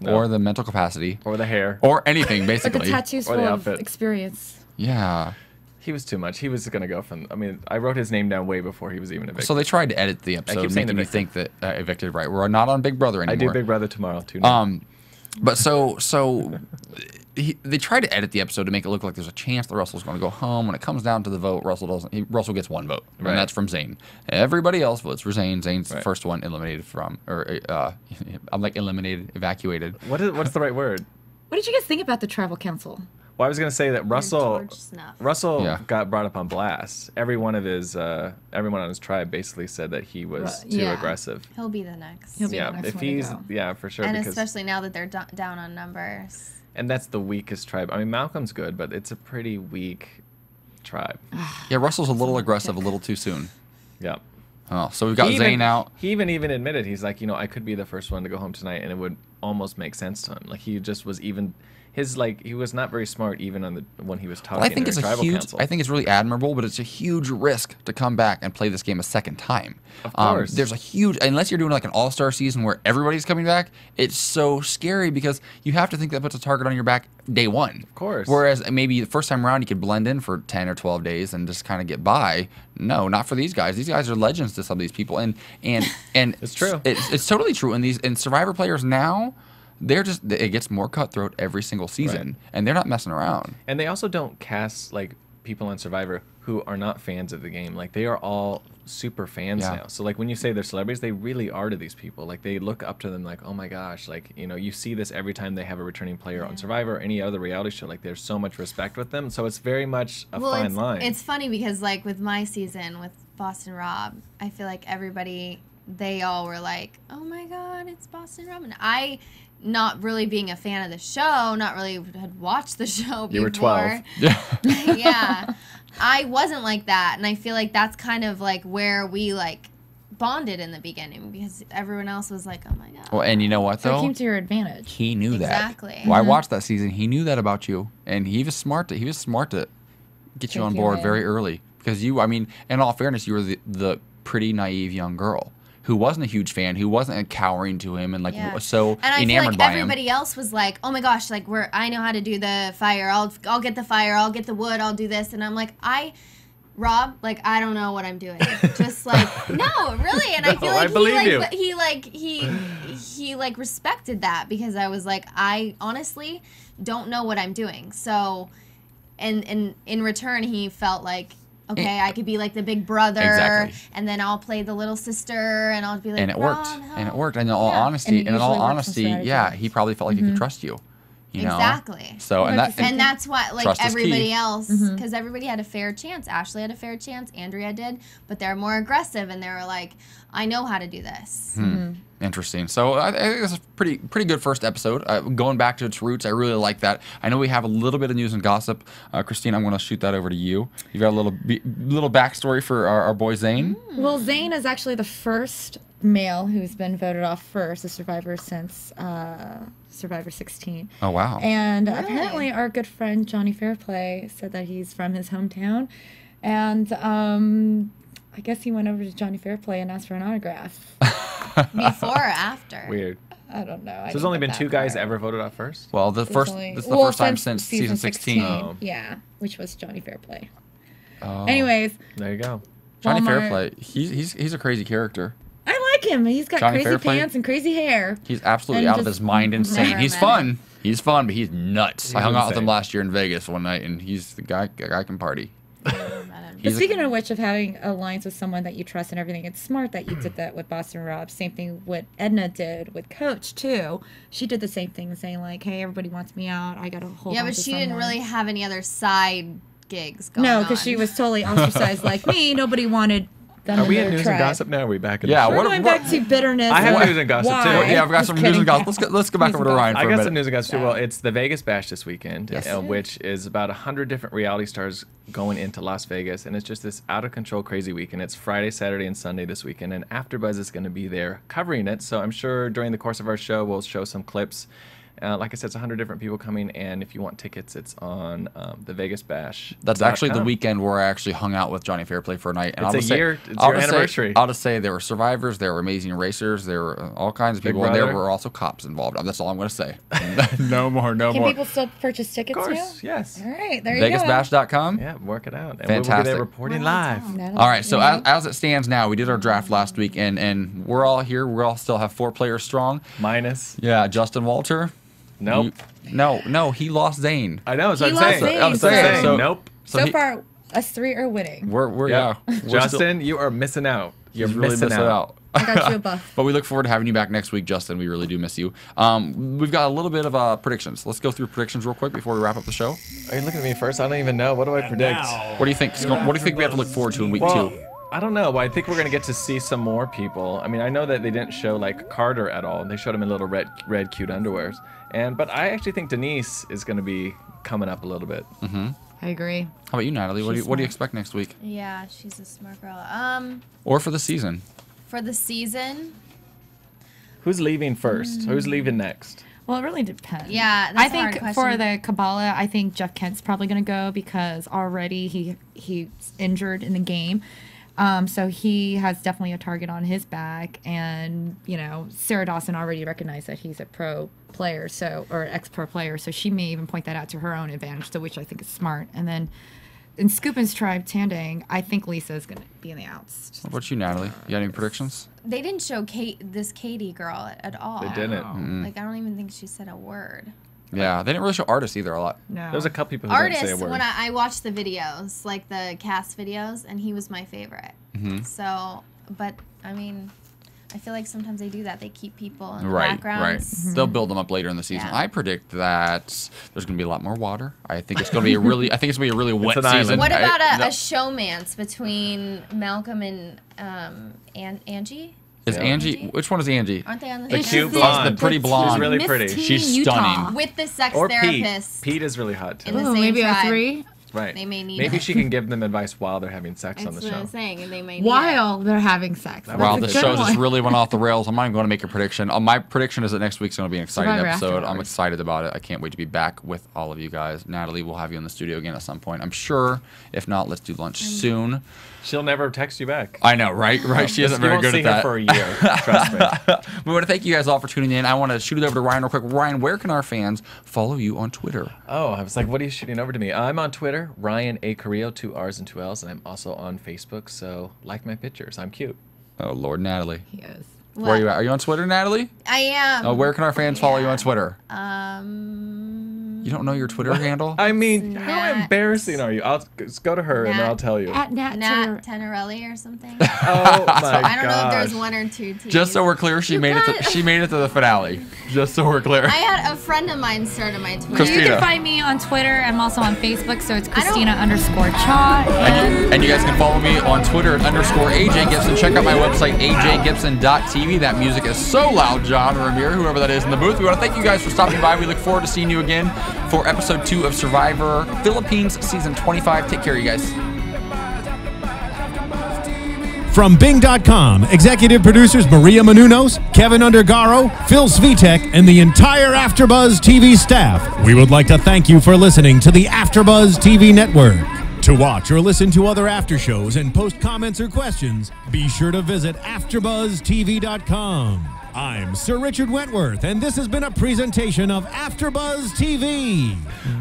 No. or the mental capacity Or the hair. or anything But basically. the tattoos Or full the of outfit. experience. Yeah. He was too much. He was going to go from. I mean, I wrote his name down way before he was even evicted. So they tried to edit the episode, saying making you think that evicted. Right, we're not on Big Brother I anymore. do Big Brother tomorrow too. But so they tried to edit the episode to make it look like there's a chance that Russell's going to go home. When it comes down to the vote, Russell doesn't. Russell gets one vote, Right. and that's from Zane. Everybody else votes for Zane. Zane's the Right. first one eliminated from, or I'm like eliminated, evacuated. What's the right word? What did you guys think about the tribal council? Well, I was going to say that Russell George Snuff. Yeah. got brought up on blast. Everyone on his tribe basically said that he was too Yeah. aggressive. He'll be the next. He'll be Yeah, the next if one to he's go. for sure. And because, especially now that they're down on numbers. and that's the weakest tribe. I mean, Malcolm's good, but it's a pretty weak tribe. Yeah, Russell's a little aggressive, a little too soon. Yeah. Oh, so we've got Zane out. He even admitted, he's like, I could be the first one to go home tonight, and it would almost make sense to him. Like he just was even. He was not very smart even when he was talking. Well, I think it's tribal council. I think it's really admirable, but it's a huge risk to come back and play this game a second time. Of course. There's a huge, unless you're doing like an all-star season where everybody's coming back, it's so scary because you have to think that puts a target on your back day one. Of course. Whereas maybe the first time around you could blend in for 10 or 12 days and just kind of get by. No, not for these guys. These guys are legends to some of these people, and It's true. It's totally true. And Survivor players now. It gets more cutthroat every single season, Right. and they're not messing around. And they also don't cast like people on Survivor who are not fans of the game. Like they are all super fans Yeah. now. So like when you say they're celebrities, they really are to these people. Like they look up to them like, oh my gosh, like you see this every time they have a returning player on Survivor or any other reality show. Like there's so much respect with them. So it's very much a fine line. It's funny because like with my season with Boston Rob, I feel like they all were like, oh my God, it's Boston Rob. And I, not really being a fan of the show, not really had watched the show before. You were 12. Yeah. Yeah. I wasn't like that. And I feel like that's kind of like where we like bonded in the beginning because everyone else was like, oh my God. Well, and you know what So though? it came to your advantage. He knew that. Exactly. Well, I watched that season. He knew that about you, and he was smart to get you on board very early because you. I mean, in all fairness, you were the pretty naive young girl who wasn't a huge fan, who wasn't cowering to him and so and I enamored feel like by him. everybody else was like, "Oh my gosh, like I know how to do the fire. I'll get the fire. I'll get the wood. I'll do this." And I'm like, Rob, like I don't know what I'm doing. Just like no, really. And I feel like he like respected that because I was like, I honestly don't know what I'm doing. So, and in return, he felt like. Okay, I could be like the big brother, and then I'll play the little sister, and I'll be like, and it worked. And in all honesty, And it usually works in strategy. yeah, he probably felt like he could trust you. You know? Exactly. So and that's why everybody else, because everybody had a fair chance. Ashley had a fair chance. Andrea did, but they're more aggressive and they were like, I know how to do this. Interesting. So I think this is pretty good first episode. Going back to its roots, I really like that. I know we have a little bit of news and gossip. Christina, I'm going to shoot that over to you. You got a little backstory for our boy Zane. Well, Zane is actually the first male who's been voted off first, a Survivor since Survivor 16. Oh wow! And apparently, our good friend Johnny Fairplay said that he's from his hometown, and I guess he went over to Johnny Fairplay and asked for an autograph. Before or after? Weird. I don't know. So there's only been 2 guys ever voted off first? Well, this is the first time since season 16. Oh. Yeah, which was Johnny Fairplay. Oh. Anyways. There you go. Johnny Fairplay, he's a crazy character. I like him. He's got crazy pants and crazy hair. He's absolutely out of his mind insane. He's fun. He's fun, but he's nuts. I hung out with him last year in Vegas one night, and he's the guy can party. But speaking of which, of having alliance with someone that you trust and everything, it's smart that you did that with Boston Rob. Same thing what Edna did with Coach too. She did the same thing, saying like, "Hey, everybody wants me out. I got to hold." Yeah, but she didn't really have any other side gigs going on. No, because she was totally ostracized like me. Nobody wanted. Are we in news and gossip now? Are we back in the show? We're going back to bitterness. I have news and gossip too. Yeah, I've got some news and gossip. Let's go back over to Ryan for a minute. I got some news and gossip too. Well, it's the Vegas Bash this weekend, which is about 100 different reality stars going into Las Vegas, and it's just this out-of-control crazy weekend. It's Friday, Saturday, and Sunday this weekend, and AfterBuzz is going to be there covering it, so I'm sure during the course of our show we'll show some clips. Like I said, it's 100 different people coming, and if you want tickets, it's on the Vegas Bash. That's actually the weekend where I actually hung out with Johnny Fairplay for a night. And it's your anniversary. I'll just say there were survivors, there were amazing racers, there were all kinds of people, and there were also cops involved. That's all I'm going to say. No more. Can people still purchase tickets now? Of course, yes. All right, there you go. VegasBash.com. Yeah, work it out. And fantastic. We'll be there reporting live. All right, so as it stands now, we did our draft last week, and we're all here. We all still have 4 players strong. Minus. Yeah, Justin Walter. Nope. No, he lost Zane. I know, that's what I'm saying. So nope. So far, us 3 are winning. We're Justin, you are missing out. You're really missing out. I got you a buff. But we look forward to having you back next week, Justin. We really do miss you. We've got a little bit of predictions. Let's go through predictions real quick before we wrap up the show. Are you looking at me first? I don't even know. What do I predict? What do you think? What do you think we have to look forward to in week 2? I don't know. I think we're going to get to see some more people. I mean, I know that they didn't show like Carter at all. They showed him in little red cute underwears. But I actually think Denise is going to be coming up a little bit. I agree. How about you, Natalie? What do you expect next week? Yeah, she's a smart girl. Or for the season? For the season? Who's leaving first? Who's leaving next? Well, it really depends. Yeah, that's I think for the Kabbalah, I think Jeff Kent's probably going to go because already he's injured in the game. So he has definitely a target on his back, and Sarah Dawson already recognized that he's a pro player, or ex-pro player, so she may even point that out to her own advantage, which I think is smart. And then in Scoopin's tribe, Tandang, I think Lisa is going to be in the outs. What about you, Natalie? You got any predictions? They didn't show this Katie girl at all. They didn't. Like, I don't even think she said a word. Yeah, they didn't really show artists either a lot. No. There's a couple people who didn't say a word. When I watched the videos, like the cast videos, and he was my favorite. So, but, I mean, I feel like sometimes they do that. They keep people in the backgrounds. Right. They'll build them up later in the season. Yeah. I predict that there's going to be a lot more water. I think it's going to be a really, wet season. What about a showmance between Malcolm and Angie? Is Angie? Which one is Angie? Aren't they on the cute blonde? The pretty blonde. She's really pretty. She's stunning. With the sex or therapist. Pete is really hot too. In the same maybe tribe. a 3. Right. They may need Maybe she can give them advice while they're having sex on the show. That's what I'm saying. And they may while they're having sex. Wow, the show just really went off the rails. I'm not even going to make a prediction. My prediction is that next week's going to be an exciting episode. I'm excited about it. I can't wait to be back with all of you guys. Natalie, we'll have you in the studio again at some point, I'm sure. If not, let's do lunch soon. She'll never text you back. I know, right? She isn't very good at that. You won't see her for a year. Trust me. We want to thank you guys all for tuning in. I want to shoot it over to Ryan real quick. Ryan, where can our fans follow you on Twitter? Oh, I was like, what are you shooting over to me? I'm on Twitter, Ryan A. Carrillo, 2 R's and 2 L's, and I'm also on Facebook, so like my pictures. I'm cute. Oh, Lord, Natalie. He is. Where are you at? Are you on Twitter, Natalie? I am. Where can our fans follow you on Twitter? You don't know your Twitter handle? I mean, how embarrassing are you? I'll just go to her and I'll tell you. At Nat Tenerelli or something. Oh my I don't know if there's one or two T's. Just so we're clear, she made it to the finale. Just so we're clear. I had a friend of mine started my Twitter. Christina. You can find me on Twitter. I'm also on Facebook, so it's Christina_Cha. And you guys can follow me on Twitter at _AJ Gibson. Check out my website, ajgibson.tv. That music is so loud, John or Amir, whoever that is in the booth. We want to thank you guys for stopping by. We look forward to seeing you again for episode 2 of Survivor Philippines season 25. Take care, you guys. From Bing.com, executive producers Maria Menounos, Kevin Undergaro, Phil Svitek, and the entire AfterBuzz TV staff, we would like to thank you for listening to the AfterBuzz TV network. To watch or listen to other after shows and post comments or questions, be sure to visit AfterBuzzTV.com. I'm Sir Richard Wentworth, and this has been a presentation of AfterBuzz TV.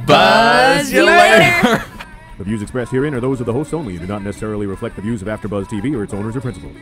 Buzz you later! The views expressed herein are those of the hosts only and do not necessarily reflect the views of AfterBuzz TV or its owners or principals.